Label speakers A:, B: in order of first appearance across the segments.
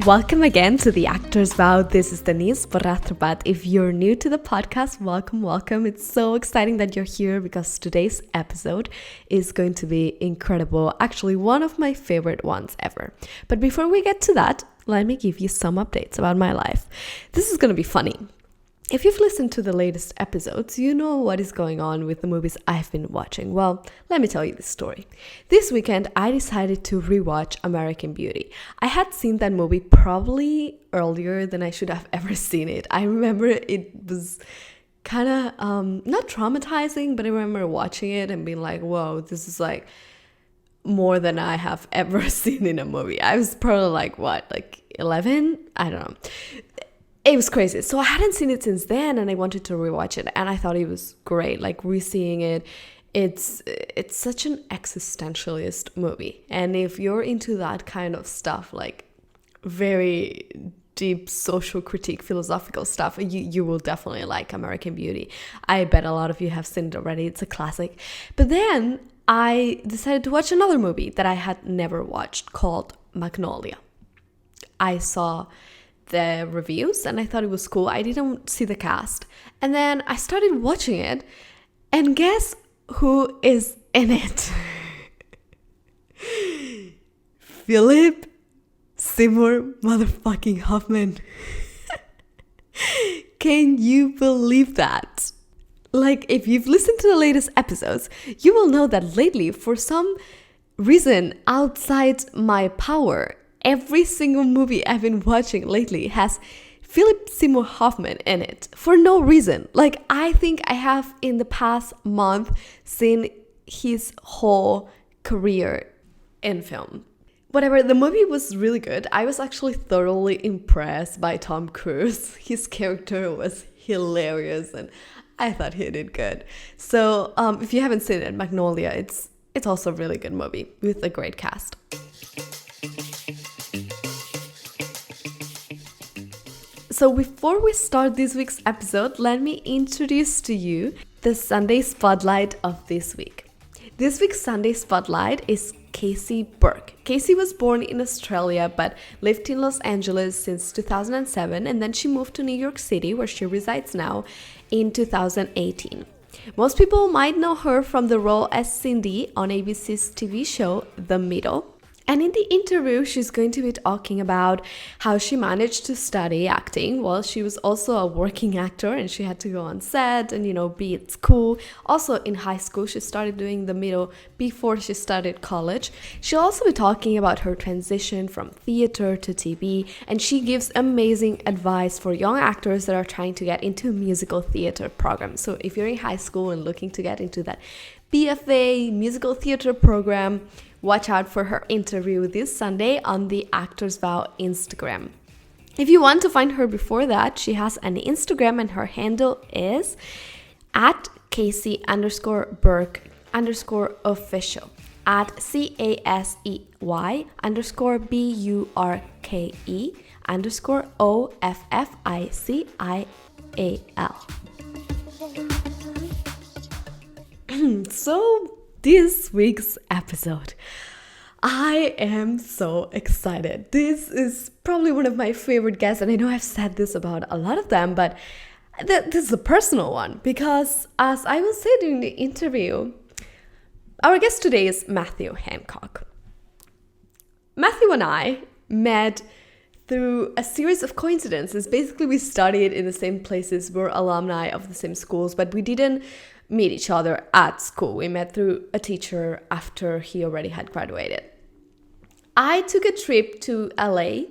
A: Welcome again to the Actor's Vow. This is Denise Baratrabat. If you're new to the podcast, welcome. It's so exciting that you're here because today's episode is going to be incredible. Actually, one of my favorite ones ever. But before we get to that, let me give you some updates about my life. This is going to be funny. If you've listened to the latest episodes, you know what is going on with the movies I've been watching. Well, let me tell you the story. This weekend, I decided to rewatch American Beauty. I had seen that movie probably earlier than I should have ever seen it. I remember it was kind of not traumatizing, but I remember watching it and being like, whoa, this is like more than I have ever seen in a movie. I was probably like 11? I don't know. It was crazy. So I hadn't seen it since then and I wanted to rewatch it and I thought it was great. Like re-seeing it, it's such an existentialist movie. And if you're into that kind of stuff, like very deep social critique, philosophical stuff, you will definitely like American Beauty. I bet a lot of you have seen it already. It's a classic. But then I decided to watch another movie that I had never watched called Magnolia. I saw the reviews and I thought it was cool. I didn't see the cast. And then I started watching it and guess who is in it? Philip Seymour motherfucking Hoffman. Can you believe that? Like, if you've listened to the latest episodes, you will know that lately, for some reason outside my power, every single movie I've been watching lately has Philip Seymour Hoffman in it for no reason. Like, I think I have in the past month seen his whole career in film. Whatever, the movie was really good. I was actually thoroughly impressed by Tom Cruise. His character was hilarious and I thought he did good. So if you haven't seen it, Magnolia, it's also a really good movie with a great cast. So before we start this week's episode, let me introduce to you the Sunday Spotlight of this week. This week's Sunday Spotlight is Casey Burke. Casey was born in Australia but lived in Los Angeles since 2007 and then she moved to New York City where she resides now in 2018. Most people might know her from the role as Cindy on ABC's TV show The Middle. And in the interview, she's going to be talking about how she managed to study acting while she was also a working actor and she had to go on set and, be at school. Also in high school, she started doing The Middle before she started college. She'll also be talking about her transition from theater to TV, and she gives amazing advice for young actors that are trying to get into musical theater programs. So if you're in high school and looking to get into that BFA musical theater program, watch out for her interview this Sunday on the Actor's Vow Instagram. If you want to find her before that, she has an Instagram and her handle is at Casey_Burke_official at CASEYSEY_BURKE_OFFICIAL. So this week's episode, I am so excited. This is probably one of my favorite guests, and I know I've said this about a lot of them, but this is a personal one because, as I will say during the interview, our guest today is Matthew Hancock. Matthew and I met through a series of coincidences. Basically, we studied in the same places, we're alumni of the same schools, but we didn't meet each other at school. We met through a teacher after he already had graduated. I took a trip to LA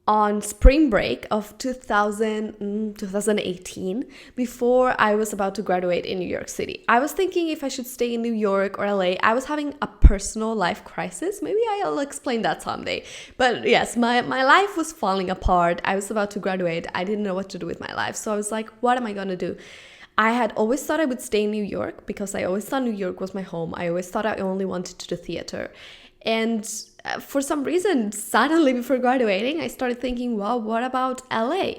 A: on spring break of 2018 before I was about to graduate in New York City. I was thinking if I should stay in New York or LA. I was having a personal life crisis. Maybe I'll explain that someday. But yes, my life was falling apart. I was about to graduate. I didn't know what to do with my life. So I was like, what am I going to do? I had always thought I would stay in New York because I always thought New York was my home. I always thought I only wanted to do theater. And for some reason, suddenly before graduating, I started thinking, well, what about LA?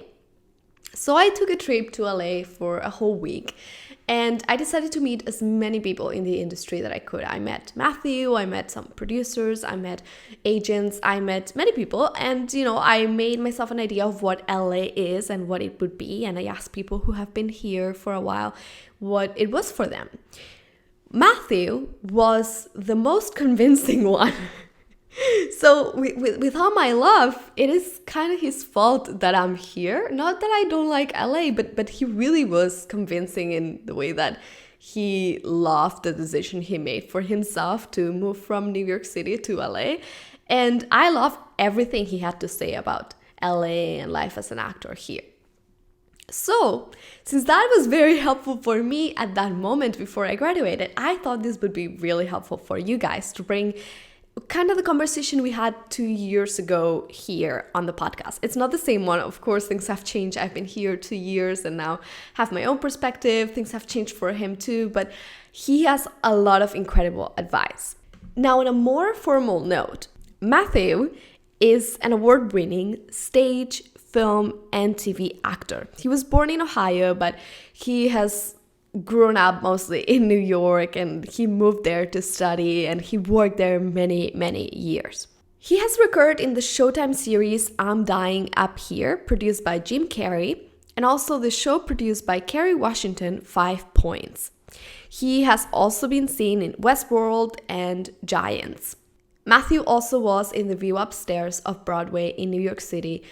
A: So I took a trip to LA for a whole week And I decided to meet as many people in the industry that I could. I met Matthew, I met some producers, I met agents, I met many people. And, I made myself an idea of what LA is and what it would be. And I asked people who have been here for a while what it was for them. Matthew was the most convincing one. So with all my love, it is kind of his fault that I'm here. Not that I don't like LA, but he really was convincing in the way that he loved the decision he made for himself to move from New York City to LA. And I love everything he had to say about LA and life as an actor here. So, since that was very helpful for me at that moment before I graduated, I thought this would be really helpful for you guys to bring kind of the conversation we had 2 years ago here on the podcast. It's not the same one. Of course, things have changed. I've been here 2 years and now have my own perspective. Things have changed for him too, but he has a lot of incredible advice. Now, on a more formal note, Matthew is an award-winning stage, film, and TV actor. He was born in Ohio, but he has grown up mostly in New York, and he moved there to study, and he worked there many, many years. He has recurred in the Showtime series I'm Dying Up Here, produced by Jim Carrey, and also the show produced by Kerry Washington, 5 Points. He has also been seen in Westworld and Giants. Matthew also was in the View Upstairs of Broadway in New York City.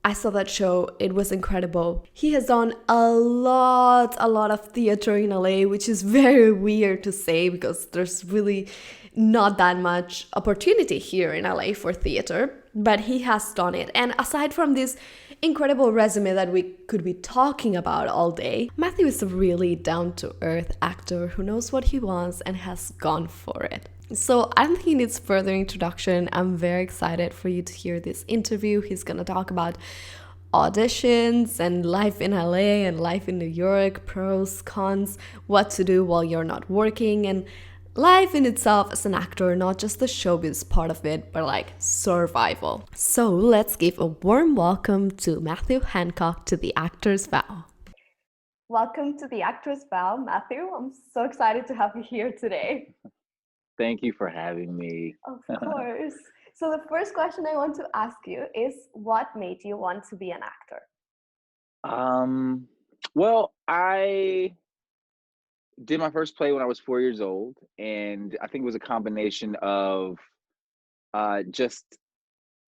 A: I saw that show. It was incredible. He has done a lot of theater in LA, which is very weird to say because there's really not that much opportunity here in LA for theater, but he has done it. And aside from this incredible resume that we could be talking about all day, Matthew is a really down-to-earth actor who knows what he wants and has gone for it. So I don't think he needs further introduction. I'm very excited for you to hear this interview. He's gonna talk about auditions and life in LA and life in New York, pros, cons, what to do while you're not working, and life in itself as an actor, not just the showbiz part of it, but like survival. So let's give a warm welcome to Matthew Hancock to the Actor's Vow. Welcome to the Actor's Vow, Matthew. I'm so excited to have you here today.
B: Thank you for having me.
A: Of course. So the first question I want to ask you is, what made you want to be an actor?
B: Well, I did my first play when I was 4 years old, and I think it was a combination of just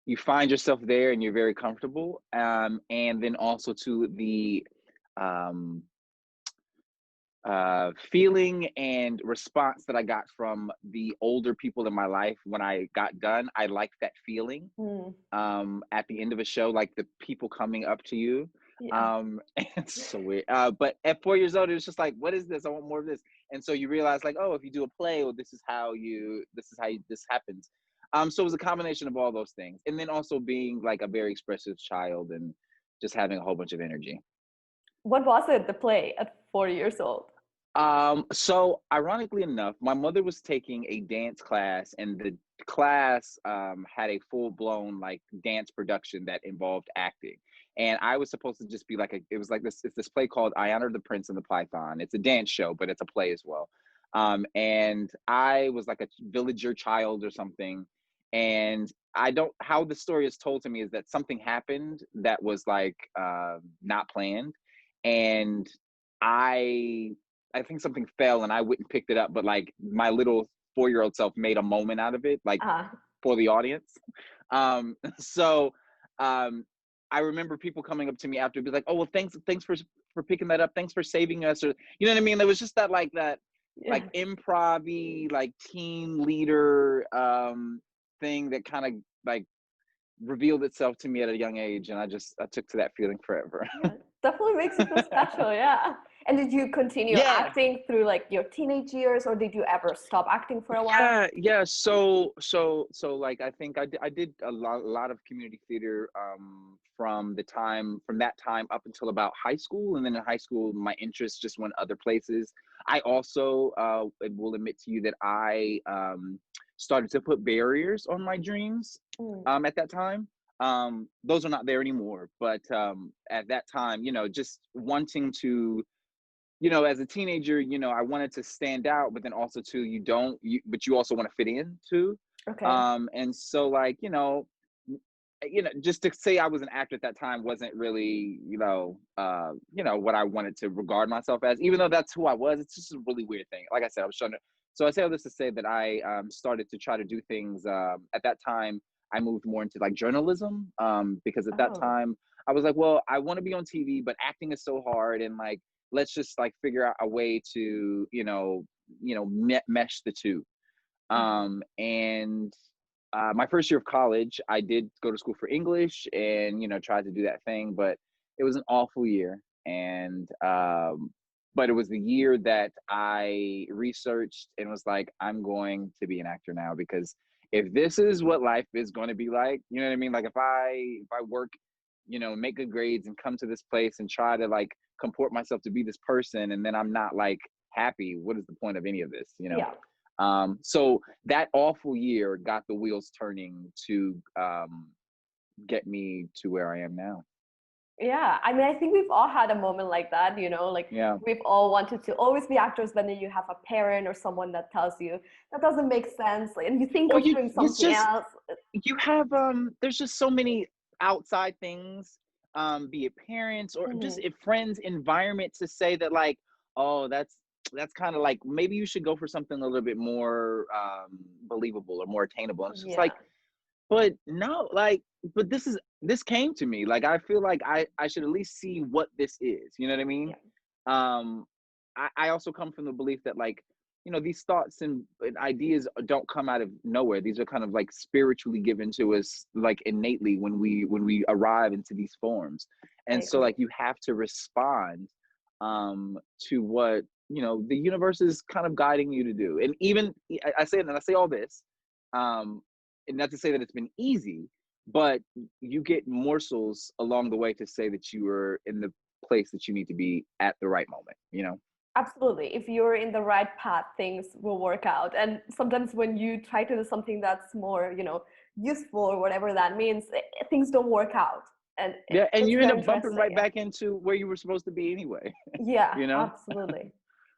B: you find yourself there and you're very comfortable, and then also to the um, feeling and response that I got from the older people in my life when I got done. I liked that feeling at the end of a show, like the people coming up to you.
A: Yeah.
B: It's so weird. But at 4 years old, it was just like, what is this? I want more of this. And so you realize like, oh, if you do a play, well, this happens. So it was a combination of all those things. And then also being like a very expressive child and just having a whole bunch of energy.
A: What was it, the play at 4 years old?
B: So ironically enough, my mother was taking a dance class, and the class had a full-blown like dance production that involved acting. And I was supposed to just be like it's this play called I Honor the Prince and the Python. It's a dance show, but it's a play as well. And I was like a villager child or something. And how the story is told to me is that something happened that was like not planned. And I think something fell and I went and picked it up, but like my little 4-year-old self made a moment out of it, like for the audience. So I remember people coming up to me after, be like, "Oh, well, thanks for picking that up. Thanks for saving us," or you know what I mean. There was just that like like improv-y, like team leader thing that kind of like revealed itself to me at a young age, and I took to that feeling forever.
A: Yeah, definitely makes you feel special, yeah. And did you continue acting through like your teenage years, or did you ever stop acting for a while?
B: Yeah. So like I think I did a lot of community theater from that time up until about high school, and then in high school my interests just went other places. I also will admit to you that I started to put barriers on my dreams at that time. Those are not there anymore, but at that time, just wanting to as a teenager, I wanted to stand out, but then also too, but you also want to fit in too.
A: Okay.
B: And so like, just to say I was an actor at that time wasn't really, what I wanted to regard myself as, even though that's who I was. It's just a really weird thing. Like I said, so I say all this to say that I started to try to do things. At that time, I moved more into like journalism, because at that
A: Oh.
B: time I was like, well, I want to be on TV, but acting is so hard, and like, let's just like figure out a way to, mesh the two.
A: Mhm.
B: And my first year of college, I did go to school for English and, tried to do that thing, but it was an awful year. And, but it was the year that I researched and was like, I'm going to be an actor now, because if this is what life is going to be like, you know what I mean? Like if I work, make good grades and come to this place and try to like comport myself to be this person, and then I'm not like happy, what is the point of any of this,
A: Yeah.
B: So that awful year got the wheels turning to get me to where I am now.
A: Yeah, I mean, I think we've all had a moment like that, like
B: Yeah.
A: we've all wanted to always be actors, but then you have a parent or someone that tells you that doesn't make sense, and you think
B: Or
A: of doing
B: it's
A: something
B: just,
A: else.
B: you have there's just so many outside things, be it parents or just
A: Mhm.
B: if friends environment to say that like, oh, that's kind of like maybe you should go for something a little bit more believable or more attainable. And it's just like,
A: Yeah,
B: but no, like, but this came to me. Like I feel like I should at least see what this is. You know what I mean?
A: yeah,
B: Um, I also come from the belief that like, these thoughts and ideas don't come out of nowhere. These are kind of like spiritually given to us like innately when we arrive into these forms.
A: I
B: And so
A: agree.
B: like you have to respond to what, the universe is kind of guiding you to do. And even I say it and I say all this, um, and not to say that it's been easy, but you get morsels along the way to say that you were in the place that you need to be at the right moment.
A: Absolutely. If you're in the right path, things will work out. And sometimes when you try to do something that's more, useful or whatever that means, things don't work out. And
B: Yeah, and
A: it's
B: you end
A: very
B: up bumping
A: interesting.
B: right
A: Yeah.
B: back into where you were supposed to be anyway.
A: Yeah,
B: you know
A: absolutely.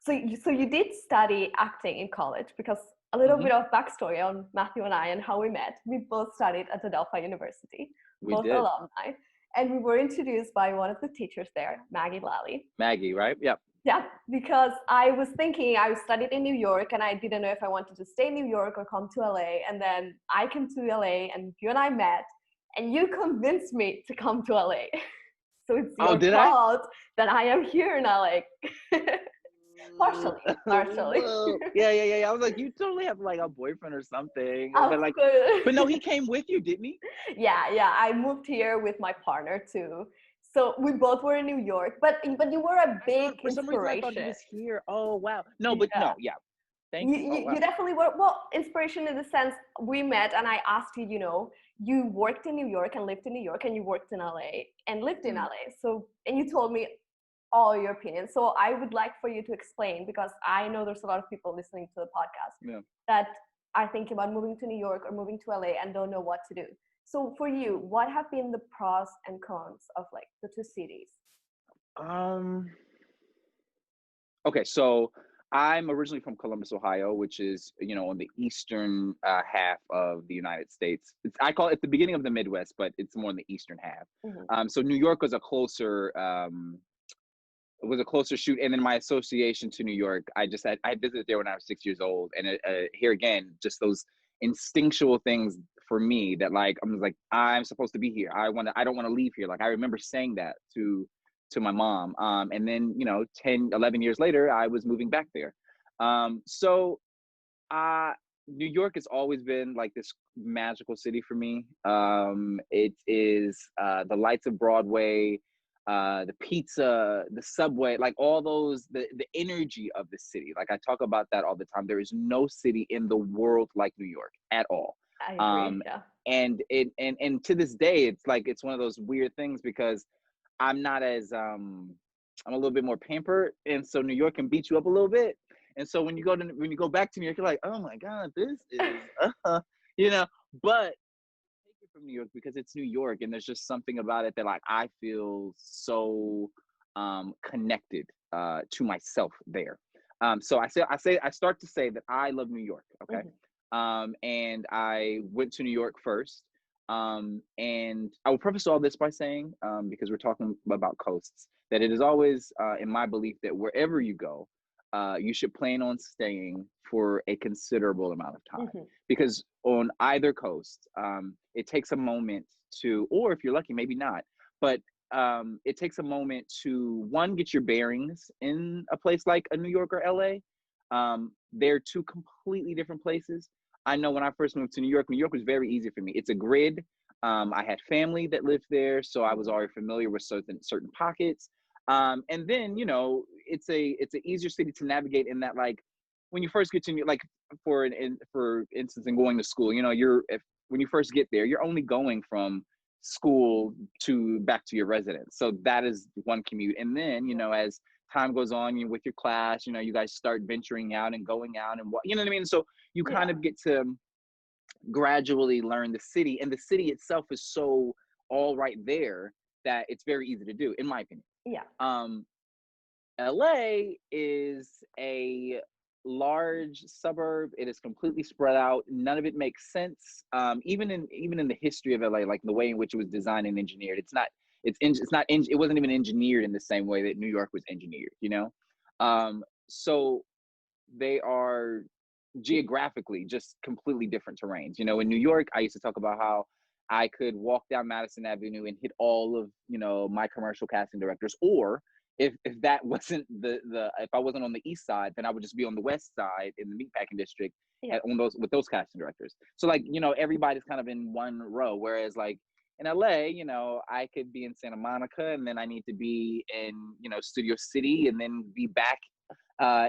A: So you did study acting in college, because a little
B: hmm
A: bit of backstory on Matthew and I and how we met. We both studied at Adelphi University,
B: we
A: both
B: did.
A: alumni, and we were introduced by one of the teachers there, Maggie Lally.
B: Maggie, right? Yep.
A: Yeah, because I was thinking, I studied in New York and I didn't know if I wanted to stay in New York or come to LA. And then I came to LA and you and I met, and you convinced me to come to LA. So it's
B: Oh,
A: your
B: did I?
A: fault that I am here in LA. Partially, partially.
B: Whoa. Yeah. I was like, you totally have like a boyfriend or something.
A: Of
B: But no, he
A: course.
B: came with you, didn't he?
A: Yeah. I moved here with my partner too. So we both were in New York, but you were a
B: I
A: big
B: thought for some reason I thought he
A: inspiration.
B: was here. Oh wow. No, but
A: Yeah.
B: no, yeah. Thank
A: You,
B: you. Oh
A: you,
B: wow.
A: you definitely were, well, inspiration in the sense we met and I asked you, you worked in New York and lived in New York, and you worked in LA and lived in
B: Mm,
A: LA. So, and you told me all your opinions. So I would like for you to explain, because I know there's a lot of people listening to the podcast
B: yeah.
A: that are thinking about moving to New York or moving to LA and don't know what to do. So for you, what have been the pros and cons of like the two cities?
B: Um. Okay, so I'm originally from Columbus, Ohio, which is, on the eastern half of the United States. I call it the beginning of the Midwest, but it's more in the eastern half.
A: Mhm.
B: So New York was a closer shoot, and then my association to New York, I visited there when I was 6 years old, and here again, just those instinctual things for me that like like I'm supposed to be here. I don't want to leave here. Like I remember saying that to my mom, and then 10, 11 years later, I was moving back there. So uh New York has always been like this magical city for me. It is the lights of Broadway, the pizza, the subway, like all those, the energy of the city. Like I talk about that all the time. There is no city in the world like New York at all.
A: I agree.
B: Um,
A: Yeah.
B: and to this day, it's like it's one of those weird things because I'm not as I'm a little bit more pampered, and so New York can beat you up a little bit. And so when you go back to New York, you're like, oh my God, this is you know. But take it from New York because it's New York, and there's just something about it that like I feel so connected to myself there. So I start to say that I love New York. Okay. And I went to New York first. And I will preface all this by saying, because we're talking about coasts, that it is always in my belief that wherever you go, you should plan on staying for a considerable amount of time. Because on either coast, it takes a moment to, or if you're lucky, maybe not, but it takes a moment to, one, get your bearings in a place like a New York or LA. They're two completely different places. I know when I first moved to New York was very easy for me. It's a grid. I had family that lived there, so I was already familiar with certain pockets. And then, you know, it's an easier city to navigate in that, like, when you first get to, like, for instance, in going to school, you know, when you first get there, you're only going from school to back to your residence. So that is one commute. And then, you know, as time goes on, you with your class, you know, you guys start venturing out and going out and what, you know what I mean? So you kind of get to gradually learn the city, and the city itself is so all right there that it's very easy to do, in my opinion. LA is a large suburb. It is completely spread out. None of it makes sense. Even in the history of LA, like the way in which it was designed and engineered, it wasn't even engineered in the same way that New York was engineered, you know? So they are geographically just completely different terrains. You know, in New York, I used to talk about how I could walk down Madison Avenue and hit all of, you know, my commercial casting directors, or if that wasn't if I wasn't on the east side, then I would just be on the west side in the meatpacking district with those casting directors. So, like, you know, everybody's kind of in one row, whereas like in LA, you know, I could be in Santa Monica, and then I need to be in, you know, Studio City, and then be back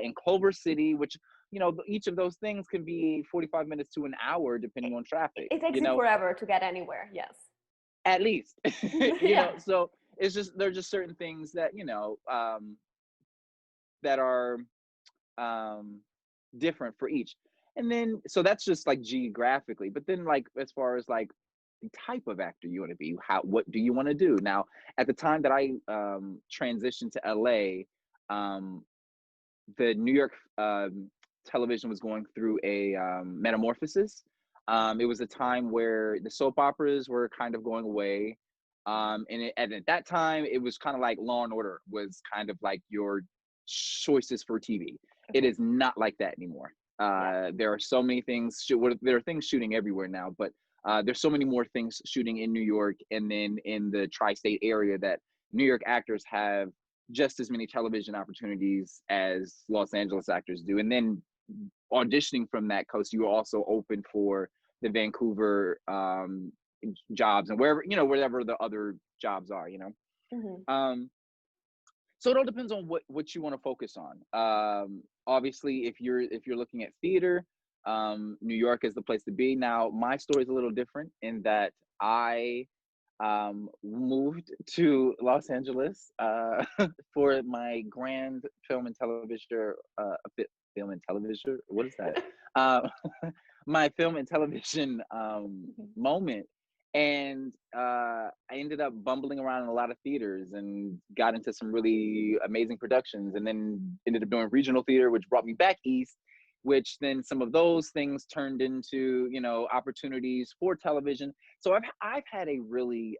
B: in Culver City, which, you know, each of those things can be 45 minutes to an hour depending on traffic.
C: It takes you forever to get anywhere. Yes.
B: At least. You know, so it's just, there are just certain things that, you know, that are different for each. And then, so that's just like geographically, but then, like, as far as like the type of actor you want to be, what do you want to do? Now, at the time that I transitioned to LA, the New York television was going through a metamorphosis. It was a time where the soap operas were kind of going away. And at that time, it was kind of like Law and Order was kind of like your choices for TV. It is not like that anymore. There are so many things. There are things shooting everywhere now, but there's so many more things shooting in New York and then in the tri-state area that New York actors have just as many television opportunities as Los Angeles actors do. And then auditioning from that coast, you are also open for the Vancouver jobs and wherever the other jobs are, you know. So it all depends on what you want to focus on. Obviously, if you're looking at theater, New York is the place to be. Now, my story is a little different in that I moved to Los Angeles for my grand film and television what is that? My film and television moment. And I ended up bumbling around in a lot of theaters and got into some really amazing productions, and then ended up doing regional theater, which brought me back east, which then some of those things turned into, you know, opportunities for television. So I've had a really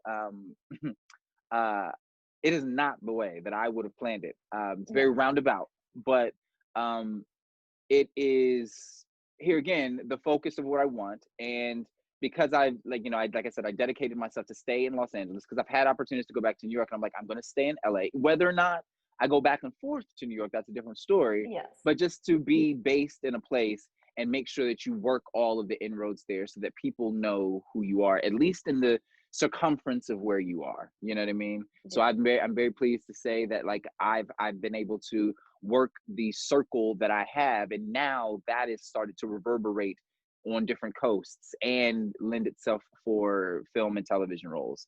B: it is not the way that I would have planned it. It's very roundabout, but it is, here again, the focus of what I want. And because I dedicated myself to stay in Los Angeles, because I've had opportunities to go back to New York, and I'm like, I'm going to stay in LA. Whether or not I go back and forth to New York, that's a different story.
C: Yes.
B: But just to be based in a place and make sure that you work all of the inroads there so that people know who you are, at least in the circumference of where you are. You know what I mean? Yeah. So I'm very pleased to say that, like, I've been able to work the circle that I have, and now that has started to reverberate on different coasts and lend itself for film and television roles.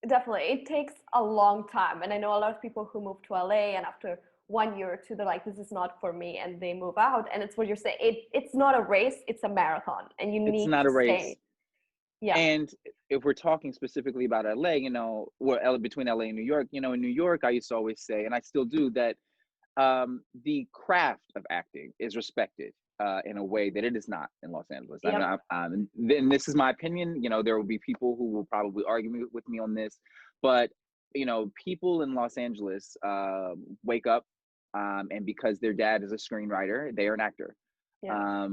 C: Definitely. It takes a long time. And I know a lot of people who move to LA and after 1 year or two, they're like, this is not for me. And they move out. And it's what you're saying. It's not a race, it's a marathon. And you need to stay. Yeah.
B: And if we're talking specifically about LA, or between LA and New York, in New York, I used to always say, and I still do, that the craft of acting is respected in a way that it is not in Los Angeles.
C: Yep.
B: Then this is my opinion. There will be people who will probably argue with me on this, but people in Los Angeles wake up, and because their dad is a screenwriter, they are an actor.
C: Yeah.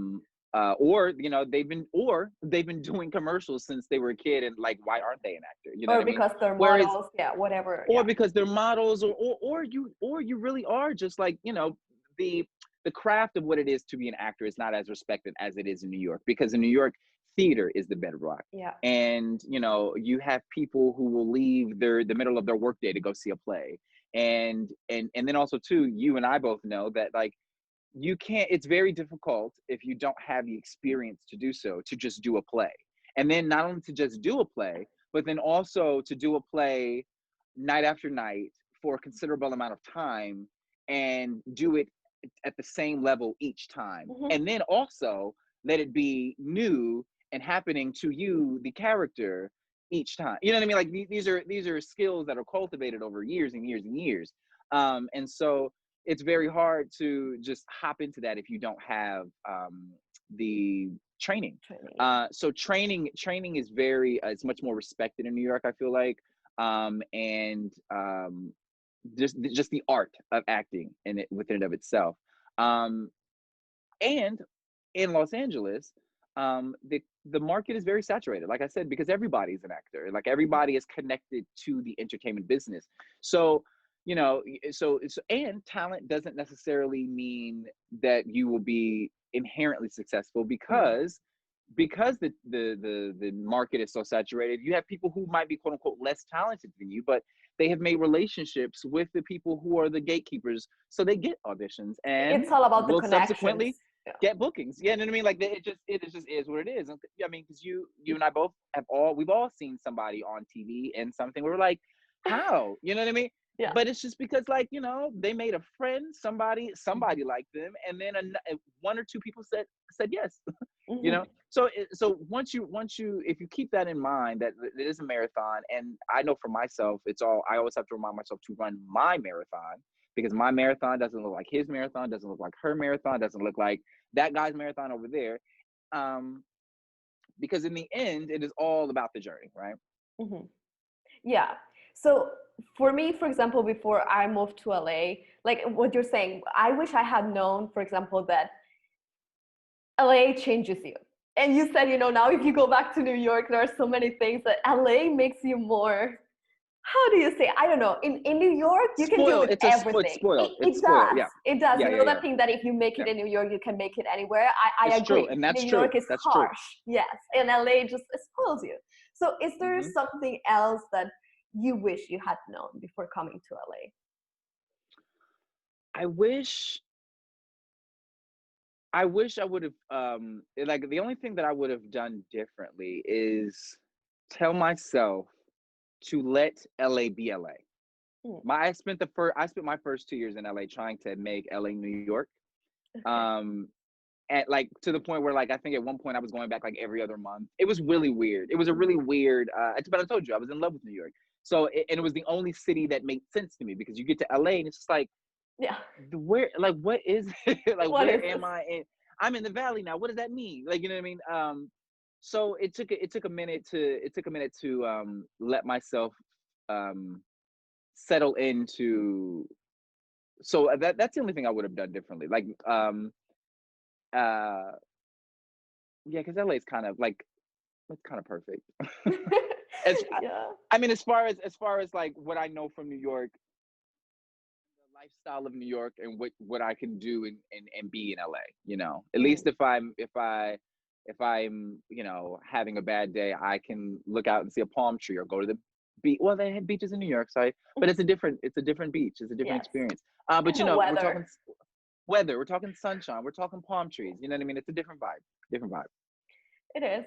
B: Or they've been doing commercials since they were a kid, and like, why aren't they an actor?
C: Or because they're models, whatever.
B: Or because they're models, or you really are just like, the craft of what it is to be an actor is not as respected as it is in New York, because in New York, theater is the bedrock.
C: Yeah.
B: And you have people who will leave the middle of their workday to go see a play, and then also too, you and I both know that, like, it's very difficult if you don't have the experience to do so, to just do a play. And then not only to just do a play, but then also to do a play night after night for a considerable amount of time, and do it at the same level each time.
C: Mm-hmm.
B: And then also let it be new and happening to you, the character, each time. You know what I mean? Like, these are skills that are cultivated over years and years and years. And so it's very hard to just hop into that if you don't have the training. So training is it's much more respected in New York, I feel like. And just the art of acting within and of itself. And in Los Angeles, the market is very saturated, like I said, because everybody's an actor. Like, everybody is connected to the entertainment business. So and talent doesn't necessarily mean that you will be inherently successful, because the market is so saturated. You have people who might be, quote unquote, less talented than you, but they have made relationships with the people who are the gatekeepers, so they get auditions, and
C: it's all about the
B: will
C: connections.
B: Subsequently get bookings. Yeah, you know what I mean? Like, it just is what it is. I mean, because you and I both we've all seen somebody on TV and something where we're like, how? You know what I mean?
C: Yeah.
B: But it's just because, like, they made a friend, somebody liked them, and then one or two people said yes.
C: Mm-hmm.
B: So once you if you keep that in mind, that it is a marathon, and I know for myself, I always have to remind myself to run my marathon, because my marathon doesn't look like his marathon, doesn't look like her marathon, doesn't look like that guy's marathon over there, because in the end, it is all about the journey, right?
C: Mm-hmm. Yeah. So for me, for example, before I moved to LA, like what you're saying, I wish I had known, for example, that LA changes you. And you said, now if you go back to New York, there are so many things that LA makes you more, how do you say? I don't know. In New York, you can deal with everything.
B: It's spoiled.
C: It does.
B: Yeah.
C: It does.
B: Yeah,
C: that thing that if you make it in New York, you can make it anywhere. I agree.
B: True, and that's
C: New
B: true.
C: York is
B: that's
C: harsh.
B: True.
C: Yes. And LA just spoils you. So is there
B: Mm-hmm.
C: something else that you wish you had known before coming to LA?
B: I wish I would have, like, the only thing that I would have done differently is tell myself to let LA be LA. I spent my first 2 years in LA trying to make LA New York. Okay. At, like, to the point where, like, I think at one point I was going back like every other month. It was really weird. It was a really weird, but I told you I was in love with New York. So, and it was the only city that made sense to me, because you get to LA and it's just like,
C: yeah,
B: where, like, what is it? Like, where am
C: this?
B: I in? I'm in the valley now. What does that mean? Like, you know what I mean? So it took a minute to let myself settle into. So that's the only thing I would have done differently. Like, yeah, because LA is kind of like, it's kind of perfect.
C: Yeah.
B: I mean, as far as like what I know from New York, the lifestyle of New York, and what I can do and be in LA, at least if I'm having a bad day, I can look out and see a palm tree, or go to the beach. Well, they have beaches in New York, so but it's a different beach. It's a different experience. But we're talking weather, we're talking sunshine, we're talking palm trees. You know what I mean? It's a different vibe.
C: It is.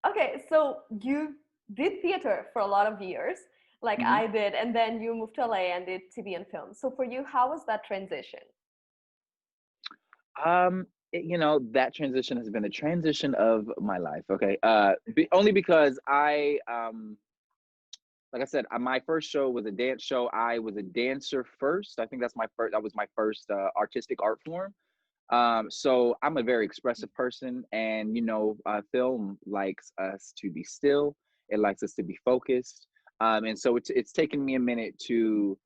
C: Okay, so you did theater for a lot of years, like I did, and then you moved to LA and did TV and film. So for you, how was that transition?
B: that transition has been the transition of my life. Okay. Only because like I said, my first show was a dance show. I was a dancer first. I think that was my first artistic art form. So I'm a very expressive person, and film likes us to be still. It likes us to be focused. And so it's taken me a minute to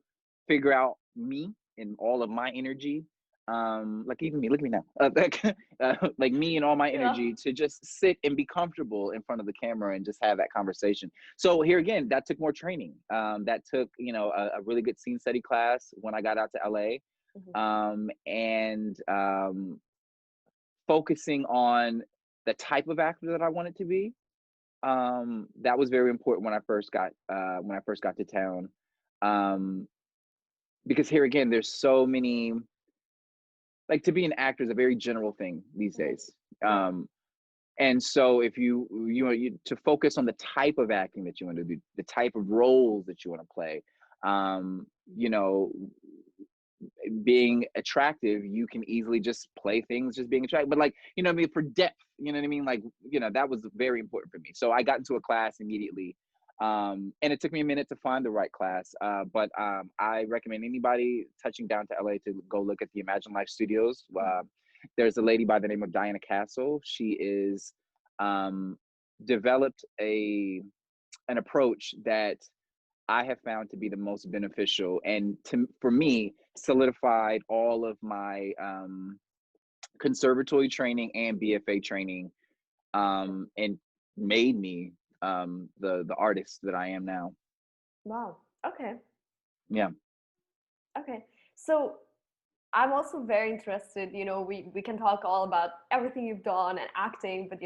B: figure out me and all of my energy. Like even me, look at me now. Like me and all my
C: Yeah.
B: energy to just sit and be comfortable in front of the camera and just have that conversation. So here again, that took more training. That took a really good scene study class when I got out to LA. And focusing on the type of actor that I wanted to be. That was very important when I first got to town. Because here again, there's so many, like, to be an actor is a very general thing these days. And so if you to focus on the type of acting that you want to do, the type of roles that you want to play, you know, being attractive, you can easily just play things just being attractive. But like, I mean, for depth, you know what I mean? Like, that was very important for me. So I got into a class immediately. And it took me a minute to find the right class. But I recommend anybody touching down to LA to go look at the Imagine Life Studios. There's a lady by the name of Diana Castle. She is developed an approach that I have found to be the most beneficial, and for me, solidified all of my conservatory training and BFA training, and made me the artist that I am now.
C: Wow. Okay.
B: Yeah.
C: Okay. So I'm also very interested, we can talk all about everything you've done and acting, but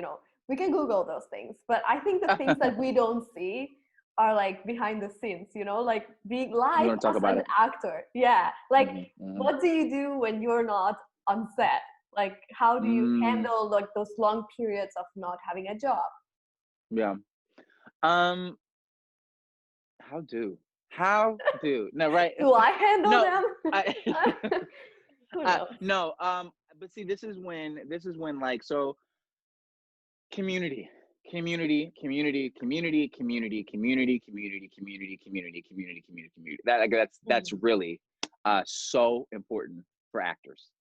C: we can Google those things. But I think the things that we don't see are like behind the scenes, like being
B: You
C: live
B: want to talk
C: as
B: about
C: an
B: it?
C: actor. Yeah. Like
B: Mm-hmm.
C: what do you do when you're not on set? Like how do you handle like those long periods of not having a job?
B: Yeah. How do? No, right.
C: Do I handle
B: No,
C: them?
B: I
C: Who knows?
B: no, but see, this is when like, so community, that, like, that's really so important for actors,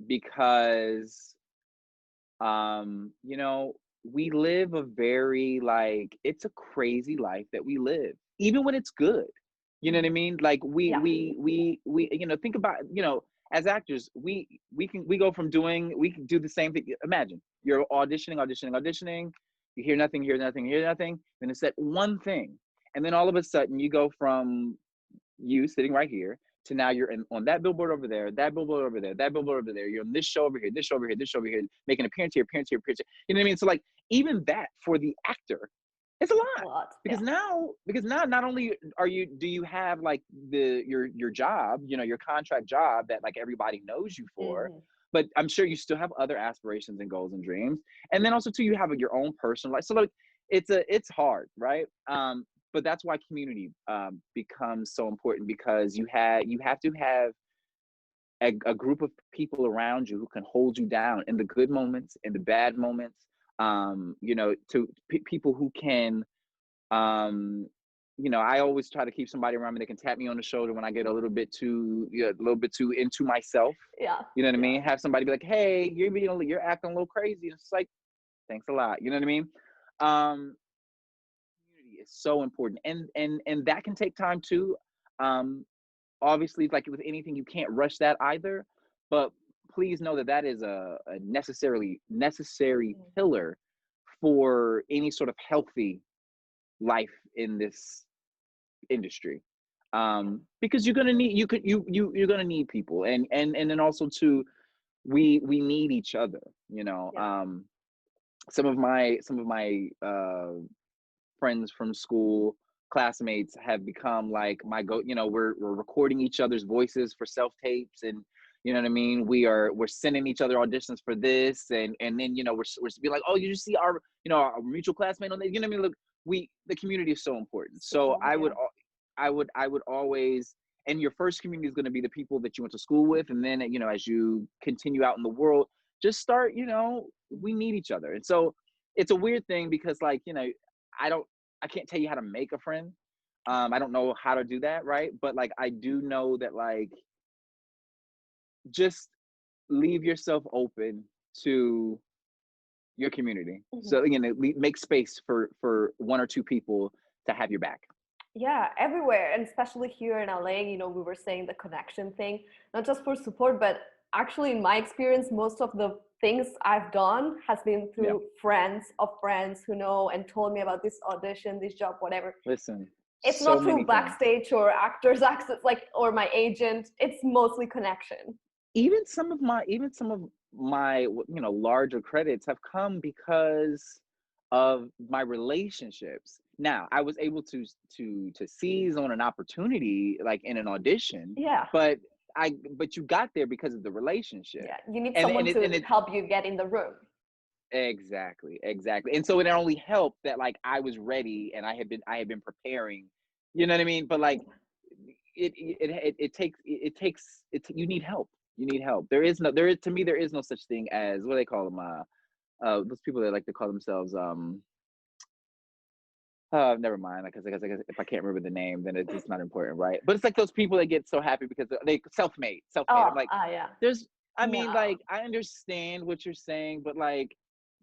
B: because we live a very, like, it's a crazy life that we live, even when it's good. You know what I mean? Like
C: Yeah.
B: we think about, as actors, we go from we can do the same thing. Imagine you're auditioning, you hear nothing, then it's that one thing, and then all of a sudden you go from you sitting right here to now you're on that billboard over there, that billboard over there, that billboard over there. You're on this show over here, this show over here, this show over here, making appearance here, appearance here, appearance here. You know what I mean? So like, even that for the actor, it's a lot. Because now not only do you have like your job, your contract job that like everybody knows you for, but I'm sure you still have other aspirations and goals and dreams. And then also too, you have your own personal life. So like, it's hard, right? But that's why community becomes so important, because you have to have a group of people around you who can hold you down in the good moments, in the bad moments. To people who can, I always try to keep somebody around me that can tap me on the shoulder when I get a little bit too into myself.
C: Yeah.
B: You know what I mean? Have somebody be like, "Hey, you're acting a little crazy." It's like, thanks a lot. You know what I mean? Community is so important, and that can take time too. Obviously, like with anything, you can't rush that either. But please know that is a necessary pillar for any sort of healthy life in this industry, because you're gonna need you're gonna need people, and then also too, we need each other. Some of my friends from school, classmates, have become like my we're recording each other's voices for self tapes, and you know what I mean, we're sending each other auditions for this, and then we're be like, oh, you just see our our mutual classmate on there. You know what I mean? Look, the community is so important. So I would always and your first community is going to be the people that you went to school with. And then, you know, as you continue out in the world, just start, you know, we need each other. And so it's a weird thing because, like, you know, I can't tell you how to make a friend. I don't know how to do that, right? But like, I do know that, like, just leave yourself open to your community. So again, make space for one or two people to have your back.
C: Yeah, everywhere, and especially here in LA, you know, we were saying the connection thing, not just for support, but actually in my experience, most of the things I've done has been through friends of friends who know and told me about this audition, this job, whatever.
B: Listen,
C: it's
B: so
C: not through backstage or actors access, like, or my agent. It's mostly connection.
B: Even some of my you know, larger credits have come because of my relationships. Now, I was able to seize on an opportunity, like in an audition.
C: Yeah.
B: But you got there because of the relationship.
C: Yeah, you need someone to help you get in the room.
B: Exactly. And so it only helped that, like, I was ready and I had been preparing. You know what I mean? But like, it takes you need help. You need help. To me, there is no such thing as, what do they call them? Those people that like to call themselves never mind. Because if I can't remember the name, then it's just not important, right? But it's like those people that get so happy because they self-made.
C: Oh,
B: I'm like,
C: yeah.
B: I mean, like, I understand what you're saying, but like,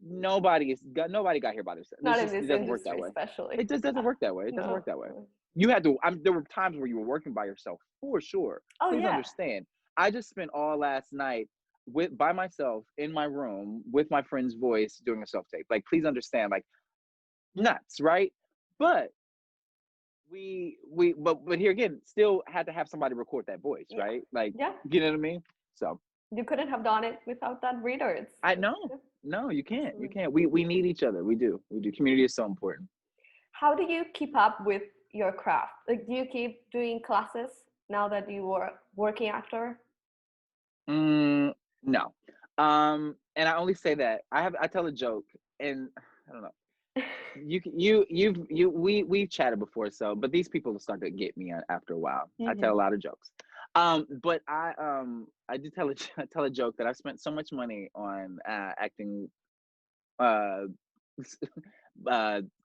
B: nobody got here by themselves.
C: Not in this
B: it doesn't
C: industry,
B: work that way.
C: especially.
B: It just doesn't work that way. It doesn't work that way. You had to. There were times where you were working by yourself, for sure.
C: Oh,
B: Please
C: yeah.
B: understand. I just spent all last night by myself in my room with my friend's voice doing a self tape. Like, please understand, like, nuts, right? But but here again, still had to have somebody record that voice, right? Like, you know what I mean? So
C: you couldn't have done it without that reader.
B: I know. No, you can't. Absolutely. You can't. We need each other. We do. Community is so important.
C: How do you keep up with your craft? Like, do you keep doing classes now that you are working actor?
B: No. And I only say that I tell a joke, and I don't know. We've chatted before, so, but these people will start to get me after a while. I tell a lot of jokes. But I do tell a joke that I've spent so much money on acting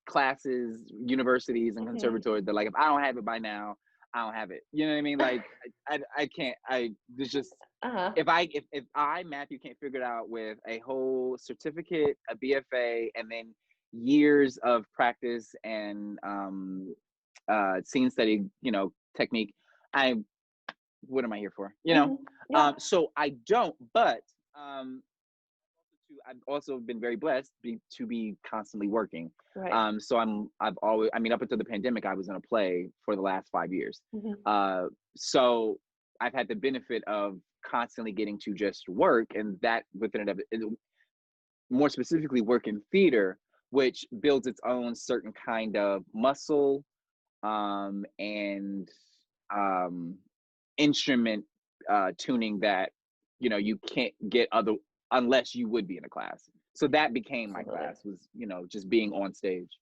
B: classes, universities, and conservatories that, like, if I don't have it by now, I don't have it. You know what I mean? Like, I can't. There's just if I Matthew can't figure it out with a whole certificate, a BFA, and then years of practice and scene study, you know, technique, what am I here for? You know? So I don't, but I've also been very blessed to be constantly working.
C: Right.
B: So I've always, I mean, up until the pandemic, I was in a play for the last 5 years. So I've had the benefit of constantly getting to just work, and that within it, more specifically, work in theater, which builds its own certain kind of muscle and instrument tuning that, you know, you can't get unless you would be in a class. So that became my class, was, you know, just being on stage.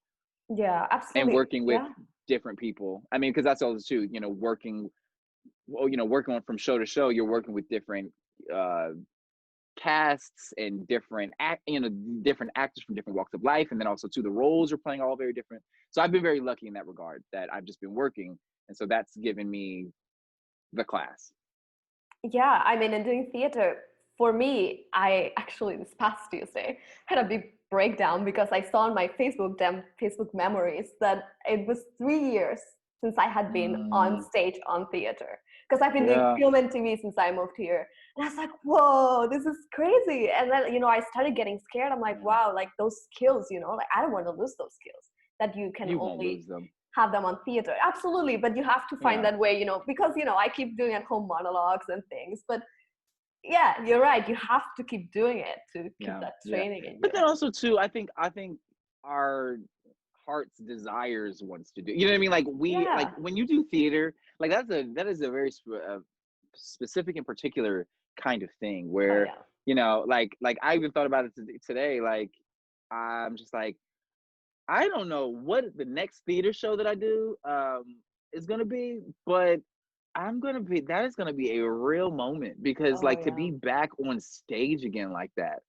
C: Yeah, absolutely.
B: And working with different people. I mean, because that's all too, you know, working on from show to show, you're working with different casts and different actors from different walks of life, and then also too, the roles are playing all very different. So I've been very lucky in that regard, that I've just been working, and so that's given me the class.
C: Yeah, I mean, in doing theater, for me, I actually this past Tuesday had a big breakdown because I saw on my Facebook memories that it was 3 years since I had been on stage on theater, because I've been doing film and TV since I moved here. And I was like, whoa, this is crazy. And then, you know, I started getting scared. I'm like, wow, like those skills, you know, like I don't want to lose those skills that you can only have them on theater. Absolutely. But you have to find that way, you know, because, you know, I keep doing at home monologues and things, but yeah, you're right. You have to keep doing it to keep that training in you.
B: But then also too, I think our heart's desires wants to do, you know what I mean? Like like when you do theater, like that is a very specific and particular kind of thing where, you know, like I even thought about it today. Like, I'm just like, I don't know what the next theater show that I do is going to be, but that is gonna be a real moment, because
C: Oh
B: like to
C: yeah.
B: be back on stage again like that,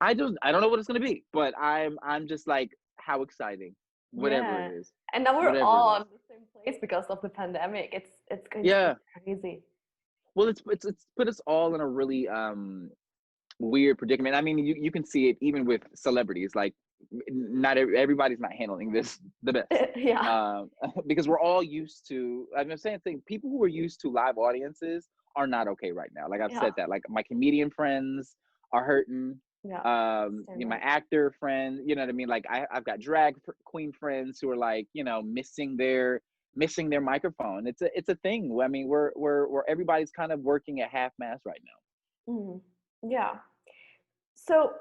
B: I don't know what it's gonna be, but I'm just like, how exciting, whatever it
C: Yeah.
B: is,
C: And now we're
B: whatever it
C: all
B: is.
C: in the same place because of the pandemic. It's going to be
B: Yeah.
C: crazy.
B: Well, it's put us all in a really weird predicament. I mean, you can see it even with celebrities. Like, not everybody's not handling this the best,
C: Yeah.
B: because we're all used to. I'm saying, people who are used to live audiences are not okay right now. Like I've
C: Yeah.
B: said that. Like my comedian friends are hurting.
C: Yeah.
B: My actor friend, you know what I mean. Like I've got drag queen friends who are like, missing their microphone. It's a thing. I mean, we're everybody's kind of working at half mast right now.
C: Mhm. Yeah. So,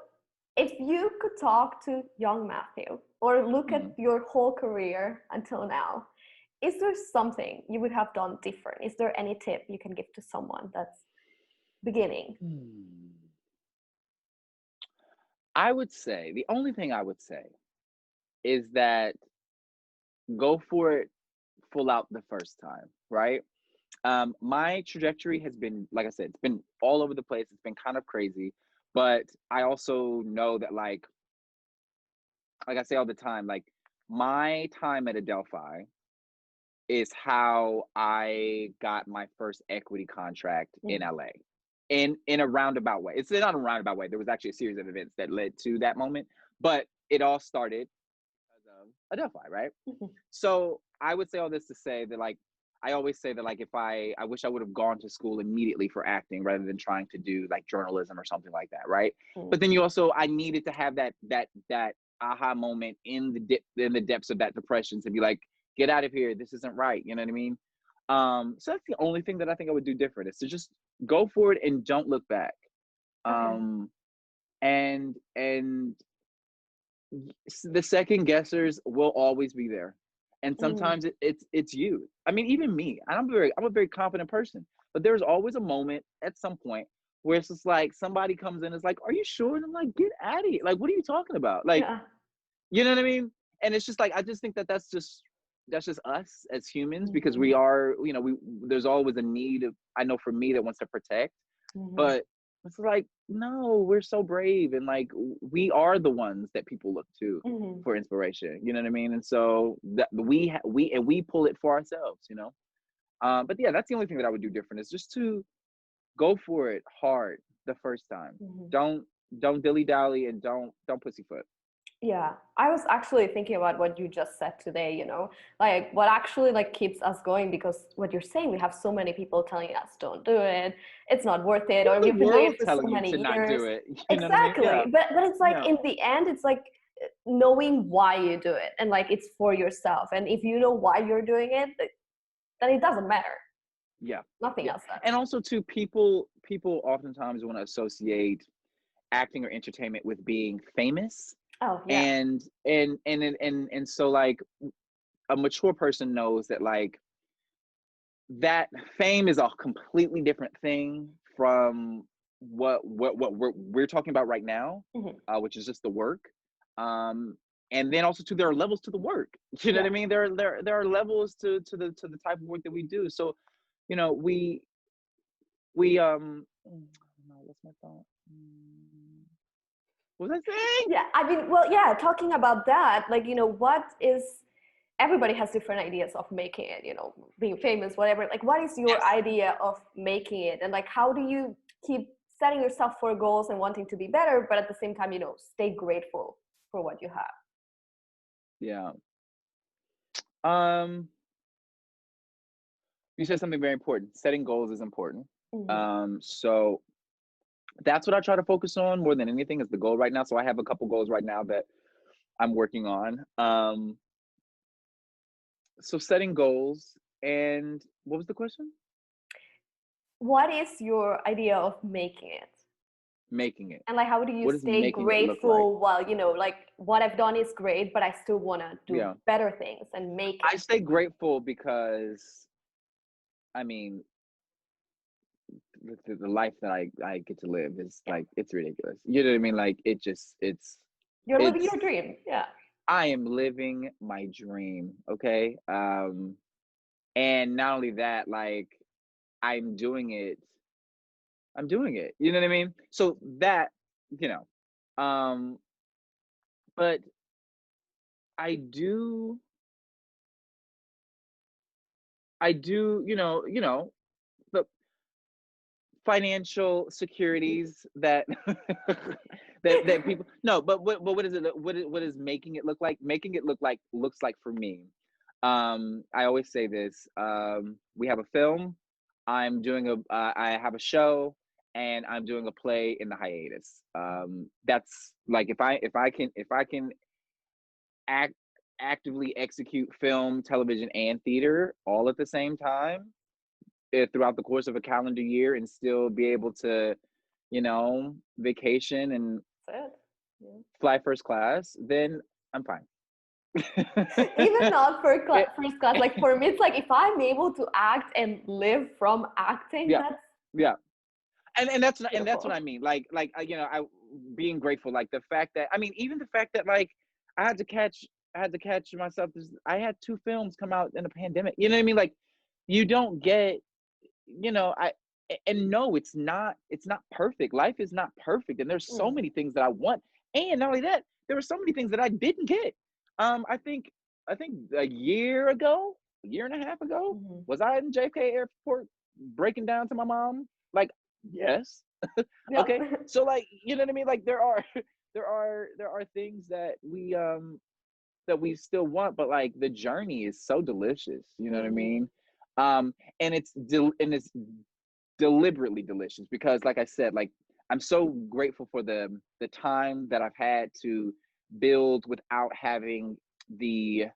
C: if you could talk to young Matthew or look at
B: Mhm.
C: your whole career until now, is there something you would have done different? Is there any tip you can give to someone that's beginning?
B: I would say the only thing I would say is that go for it full out the first time, right? My trajectory has been, like I said, it's been all over the place. It's been kind of crazy, but I also know that, like I say all the time, like my time at Adelphi is how I got my first equity contract in
C: Mhm.
B: LA. In a roundabout way. It's not a roundabout way. There was actually a series of events that led to that moment, but it all started because of Adelphi, right?
C: Mhm.
B: So I would say all this to say that, like, I always say that, like, if I wish I would have gone to school immediately for acting rather than trying to do like journalism or something like that, right?
C: Mhm.
B: But then I needed to have that aha moment in the depths of that depression to be like, get out of here, this isn't right, you know what I mean? So that's the only thing that I think I would do different, is to just go for it and don't look back.
C: Okay.
B: And the second guessers will always be there, and
C: Mm.
B: sometimes it's you. I mean, even me, I'm a very confident person, but there's always a moment at some point where it's just like somebody comes in and is like, are you sure? And I'm like, get out of here, like, what are you talking about? Like,
C: Yeah.
B: you know what I mean? And it's just like, I just think that that's just us as humans, because
C: Mhm.
B: we are, we there's always a need of, I know for me, that wants to protect.
C: Mhm.
B: But it's like, no, we're so brave, and like we are the ones that people look to
C: Mhm.
B: for inspiration. You know what I mean? And so that we pull it for ourselves. But yeah, that's the only thing that I would do different, is just to go for it hard the first time.
C: Mhm.
B: Don't don't dilly dally, and don't pussyfoot.
C: Yeah, I was actually thinking about what you just said today, like what actually like keeps us going, because what you're saying, we have so many people telling us don't do it, it's not worth it, or
B: The
C: we've been doing it
B: world
C: for so
B: telling you to
C: many
B: not
C: years.
B: do it. You know what I mean?
C: Exactly.
B: Yeah,
C: But it's like
B: yeah,
C: in the end, it's like knowing why you do it, and like it's for yourself. And if you know why you're doing it, then it doesn't matter.
B: yeah,
C: Nothing
B: yeah.
C: else does.
B: And also, too, people oftentimes want to associate acting or entertainment with being famous,
C: Oh yeah.
B: and so, like, a mature person knows that, like, that fame is a completely different thing from what we're talking about right now,
C: Mhm.
B: which is just the work. And then also, too, there are levels to the work. You know
C: Yeah.
B: what I mean? There are levels to the type of work that we do. So, we no, what's my thought? What was I saying?
C: Yeah, I mean, well, yeah, talking about that, like, what is, everybody has different ideas of making it, being famous, whatever. Like, what is your
B: Yes.
C: idea of making it? And like, how do you keep setting yourself for goals and wanting to be better, but at the same time, stay grateful for what you have?
B: Yeah. Um, you said something very important. Setting goals is important.
C: Hmm.
B: So that's what I try to focus on more than anything, is the goal right now. So I have a couple goals right now that I'm working on. So setting goals, and what was the question?
C: What is your idea of making it?
B: Making it.
C: And like, how do you
B: What does
C: stay
B: making it look like?
C: grateful while, like what I've done is great, but I still want to do
B: Yeah.
C: better things and make
B: I
C: it?
B: stay grateful because, I mean, the life that I get to live is
C: Yeah.
B: like, it's ridiculous. You know what I mean? Like,
C: You're living
B: it's
C: your dream. Yeah.
B: I am living my dream. Okay. And not only that, like, I'm doing it. I'm doing it. You know what I mean? So that, you know, but I do, the financial securities that that people no, but what is it? What is making it look like? Making it looks like for me. I always say this. We have a film. I have a show, and I'm doing a play in the hiatus. That's like if I can act actively execute film, television, and theater all at the same time throughout the course of a calendar year and still be able to, vacation and
C: That's it. Yeah.
B: fly first class, then I'm fine.
C: Even not for first class, like for me, it's like if I'm able to act and live from acting,
B: Yeah,
C: that's
B: yeah, and that's
C: beautiful.
B: what I mean. Like I being grateful, like the fact that even the fact that like I had to catch myself. I had 2 films come out in the pandemic. You know what I mean? Like you don't get, I and no, it's not perfect. Life is not perfect, and there's so many things that I want, and not only that, there were so many things that I didn't get. I think a year and a half ago, was I in JFK Airport breaking down to my mom? Like, yes.
C: Yeah.
B: Okay. So like, you know what I mean? Like there are things that we still want, but like the journey is so delicious. You know what I mean? And it's deliberately delicious because, like I said, like I'm so grateful for the time that I've had to build without having the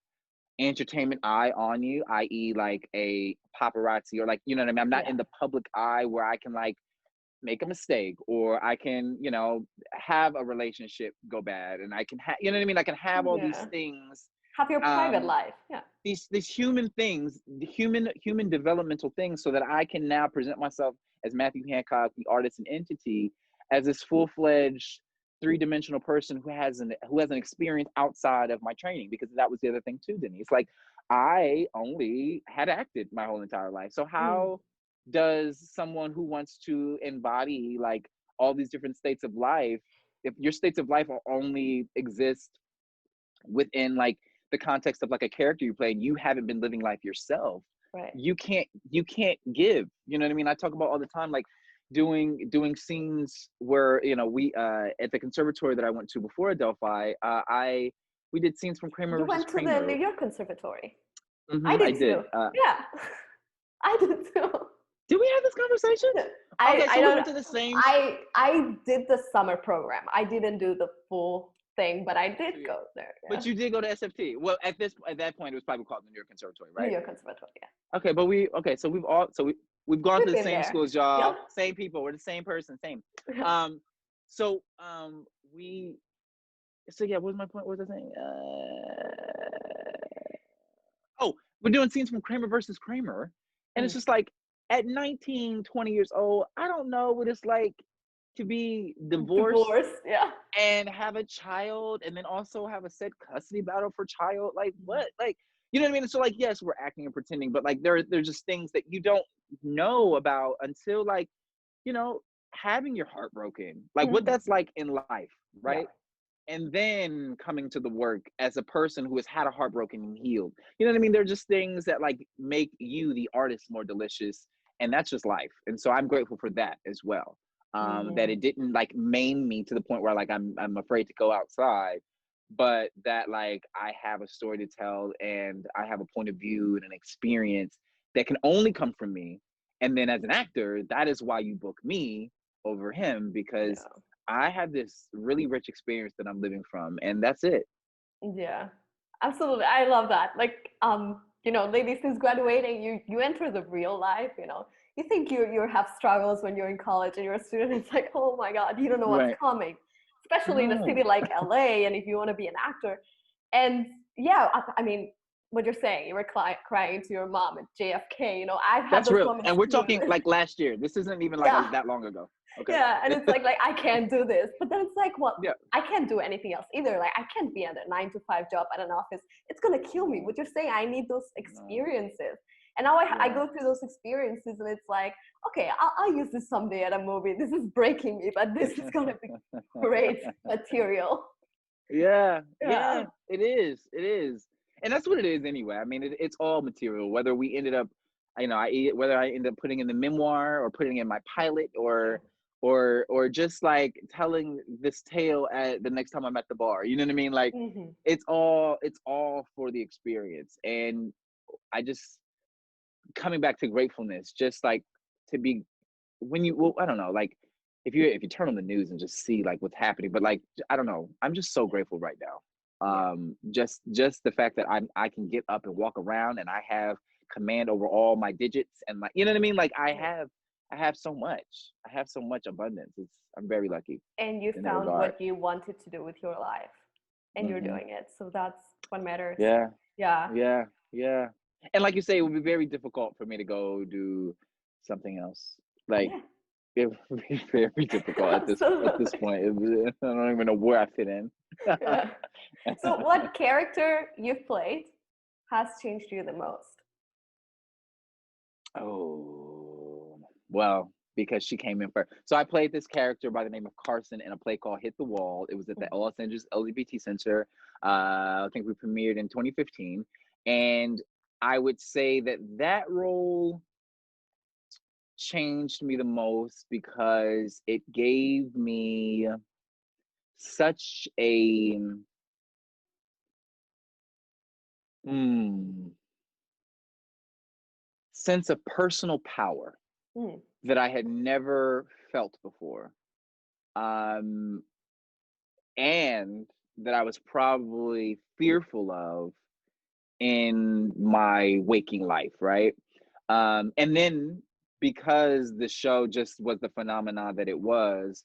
B: entertainment eye on you, i.e., like a paparazzi or like, you know what I mean? I'm not in the public eye where I can like make a mistake or I can, have a relationship go bad and I can have, you know what I mean? I can have all these things,
C: Have your private life. Yeah.
B: these human things, the human developmental things, so that I can now present myself as Matthew Hancock, the artist and entity, as this full-fledged 3-dimensional person who has an experience outside of my training, because that was the other thing too, Denise. Like I only had acted my whole entire life. So how does someone who wants to embody like all these different states of life, if your states of life only exist within like the context of like a character you play and you haven't been living life yourself,
C: Right.
B: you can't give, you know what I mean? I talk about all the time, like doing scenes where, we at the conservatory that I went to before Adelphi, we did scenes from Kramer
C: You
B: versus
C: went to the
B: Kramer.
C: New York Conservatory.
B: I
C: I did
B: did.
C: too. Yeah. I did too.
B: Did we have this conversation? Okay, so we went to the same.
C: I did the summer program. I didn't do the full thing, but I did go there. Yeah.
B: But you did go to SFT. Well, at that point, it was probably called the New York Conservatory, right?
C: New York Conservatory, yeah.
B: Okay, but so we've gone to the same schools, y'all.
C: Yep.
B: Same people. We're the same person. Same. So yeah, what was my point? What was I saying? We're doing scenes from Kramer versus Kramer, and it's just like at 19, 20 years old, I don't know what it's like to be divorced,
C: yeah,
B: and have a child, and then also have a said custody battle for child. Like what? Like, you know what I mean? So like, yes, we're acting and pretending, but like there's just things that you don't know about until like, having your heart broken, like what that's like in life, right? And then coming to the work as a person who has had a heart broken and healed. You know what I mean? They're just things that like make you, the artist, more delicious, and that's just life. And so I'm grateful for that as well. That it didn't like maim me to the point where like I'm afraid to go outside, but that like I have a story to tell and I have a point of view and an experience that can only come from me. And then as an actor, that is why you book me over him, because I have this really rich experience that I'm living from, and that's it.
C: Yeah, absolutely. I love that. Like, ladies, since graduating, you enter the real life. You think you have struggles when you're in college and you're a student. It's like, oh my God, you don't know what's coming, especially in a city like LA. And if you want to be an actor, and yeah, I mean, what you're saying, you were crying to your mom at JFK. I've had
B: that's
C: those
B: real,
C: moments
B: and we're
C: too.
B: talking like last year. This isn't even like that long ago. Okay.
C: Yeah, and it's like I can't do this, but then it's like, well, I can't do anything else either. Like I can't be at a 9-to-5 job at an office. It's gonna kill me. What you're saying, I need those experiences, And now I
B: Yeah.
C: go through those experiences and it's like, okay, I'll use this someday at a movie. This is breaking me, but this is going to be great material.
B: Yeah,
C: Yeah.
B: yeah, it is. It is. And that's what it is anyway. I mean, it's all material. Whether we ended up, whether I end up putting in the memoir or putting in my pilot or just like telling this tale at the next time I'm at the bar. You know what I mean? Like
C: Hmm.
B: it's all for the experience. And I just coming back to gratefulness, just like to be when you well, I don't know, like if you turn on the news and just see like what's happening, but like I don't know, I'm just so grateful right now.
C: Yeah.
B: Just the fact that I can get up and walk around and I have command over all my digits and like you know what I mean? Like I have so much. I have so much abundance. I'm very lucky
C: And you
B: in that
C: found
B: regard.
C: what you wanted to do with your life and you're
B: Hmm.
C: doing it. So that's what matters.
B: Yeah,
C: Yeah.
B: yeah, yeah. And like you say, it would be very difficult for me to go do something else. Like
C: Yeah.
B: it would be very difficult at this
C: Absolutely.
B: point. I don't even know where I fit in.
C: Yeah. So what character you've played has changed you the most?
B: Oh, well, because she came in first. So I played this character by the name of Carson in a play called Hit the Wall. It was at the
C: Mhm.
B: Los Angeles LGBT Center. I think we premiered in 2015. And I would say that role changed me the most because it gave me such a mm, sense of personal power
C: Mm.
B: that I had never felt before. Um, and that I was probably fearful of in my waking life, right? And then because the show just was the phenomenon that it was,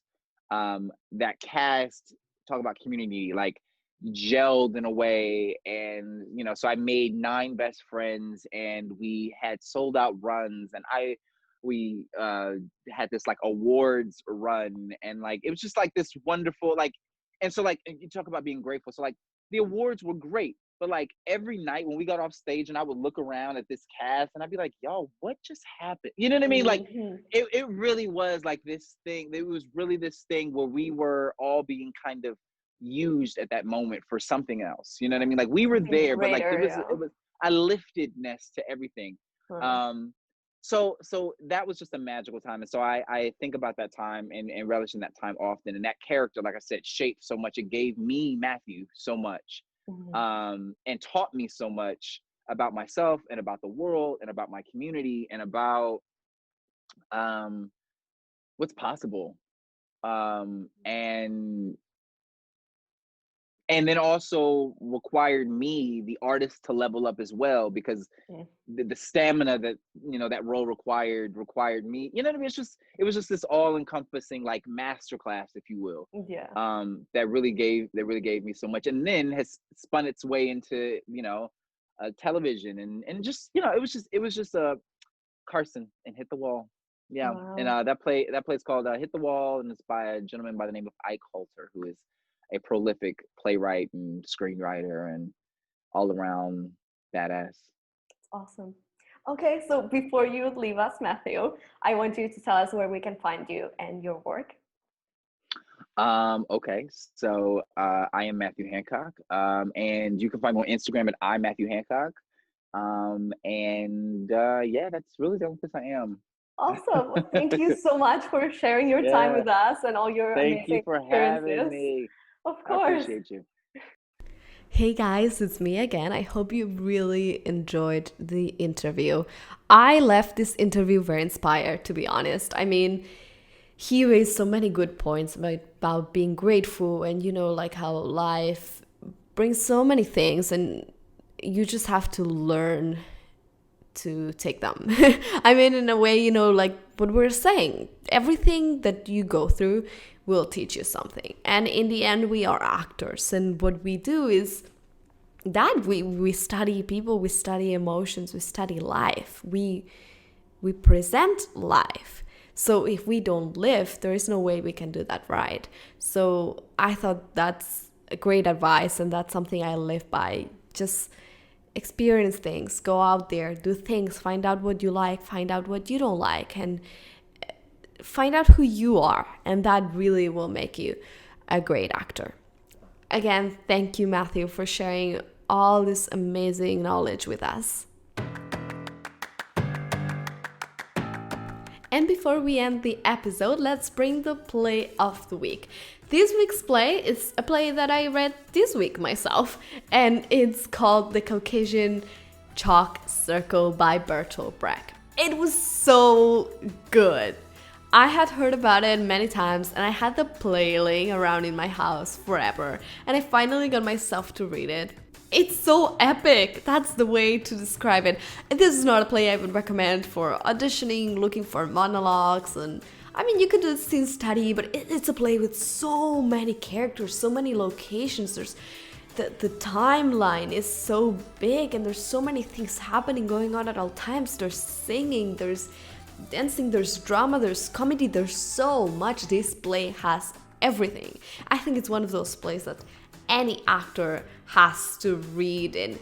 B: that cast, talk about community, like gelled in a way. And, so I made 9 best friends and we had sold out runs and we had this like awards run and like it was just like this wonderful like and so like you talk about being grateful. So like the awards were great, but like every night when we got off stage and I would look around at this cast and I'd be like, yo, what just happened? You know what I mean? Like
C: Mhm.
B: it really was like this thing. It was really this thing where we were all being kind of used at that moment for something else. You know what I mean? Like we were
C: Something
B: there, but like
C: greater,
B: it
C: yeah.
B: was a liftedness to everything.
C: Huh.
B: Um so that was just a magical time. And so I think about that time and relish in that time often. And that character, like I said, shaped so much. It gave me, Matthew, so much
C: Mhm.
B: and taught me so much about myself and about the world and about my community and about um, what's possible. And then also required me, the artist, to level up as well because
C: Mm.
B: the stamina that that role required me. You know what I mean? It was just this all encompassing like masterclass, if you will,
C: Yeah.
B: that really gave me so much, and then has spun its way into television and just it was just a Carson and Hit the Wall. Yeah, and
C: Wow.
B: that play's called Hit the Wall, and it's by a gentleman by the name of Ike Halter, who is a prolific playwright and screenwriter and all around badass.
C: Awesome. Okay, so before you leave us, Matthew, I want you to tell us where we can find you and your work.
B: Okay, so I am Matthew Hancock, and you can find me on Instagram at I Matthew Hancock. And yeah, that's really the only place I am.
C: Awesome. Well, thank you so much for sharing your time
B: Yeah,
C: with us and all your
B: thank you
C: amazing
B: for having
C: experiences.
B: me.
C: Of
B: I
C: course.
B: appreciate you.
A: Hey guys, it's me again. I hope you really enjoyed the interview. I left this interview very inspired, to be honest. I mean, he raised so many good points about being grateful and, like how life brings so many things and you just have to learn to take them. I mean, in a way, like what we're saying, everything that you go through will teach you something. And in the end, we are actors. And what we do is that we study people, we study emotions, we study life. We present life. So if we don't live, there is no way we can do that right. So I thought that's a great advice, and that's something I live by. Just experience things, go out there, do things, find out what you like, find out what you don't like, and find out who you are. And that really will make you a great actor. Again, thank you, Matthew, for sharing all this amazing knowledge with us. And before we end the episode, let's bring the play of the week. This week's play is a play that I read this week myself, and it's called The Caucasian Chalk Circle by Bertolt Brecht. It was so good. I had heard about it many times, and I had the play laying around in my house forever, and I finally got myself to read it. It's so epic. That's the way to describe it. And this is not a play I would recommend for auditioning, looking for monologues, and I mean, you could do a scene study, but it's a play with so many characters, so many locations. There's the timeline is so big, and there's so many things happening, going on at all times. There's singing, there's dancing, there's drama, there's comedy, there's so much. This play has everything. I think it's one of those plays that any actor has to read. And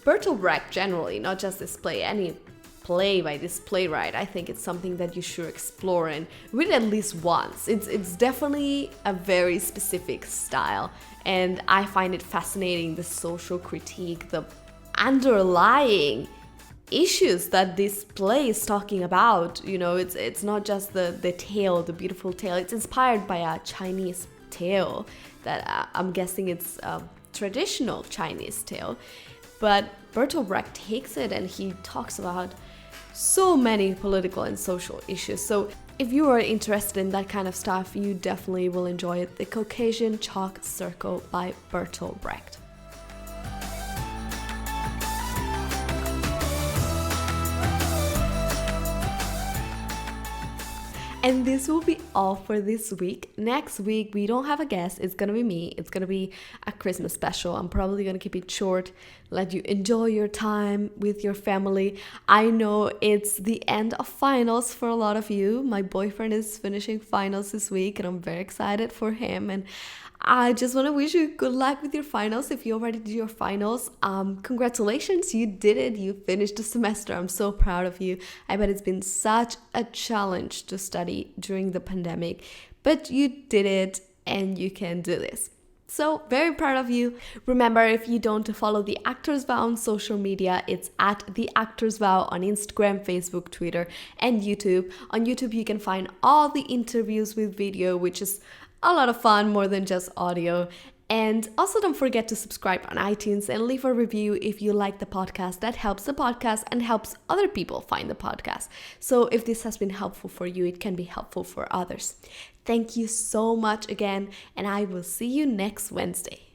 A: Bertolt Brecht generally, not just this play, any play by this playwright, I think it's something that you should explore and read at least once. It's definitely a very specific style, and I find it fascinating, the social critique, the underlying issues that this play is talking about. You know, it's not just the tale, the beautiful tale. It's inspired by a Chinese tale that I'm guessing it's a traditional Chinese tale, but Bertolt Brecht takes it and he talks about so many political and social issues. So if you are interested in that kind of stuff, you definitely will enjoy it. The Caucasian Chalk Circle by Bertolt Brecht. And this will be all for this week. Next week, we don't have a guest. It's going to be me. It's going to be a Christmas special. I'm probably going to keep it short, let you enjoy your time with your family. I know it's the end of finals for a lot of you. My boyfriend is finishing finals this week, and I'm very excited for him. And I just want to wish you good luck with your finals. If you already did your finals, congratulations, you did it. You finished the semester. I'm so proud of you. I bet it's been such a challenge to study during the pandemic, but you did it and you can do this. So very proud of you. Remember, if you don't follow The Actors Vow on social media, it's at The Actors Vow on Instagram, Facebook, Twitter, and YouTube. On YouTube, you can find all the interviews with video, which is a lot of fun, more than just audio. And also don't forget to subscribe on iTunes and leave a review if you like the podcast. That helps the podcast and helps other people find the podcast. So if this has been helpful for you, it can be helpful for others. Thank you so much again, and I will see you next Wednesday.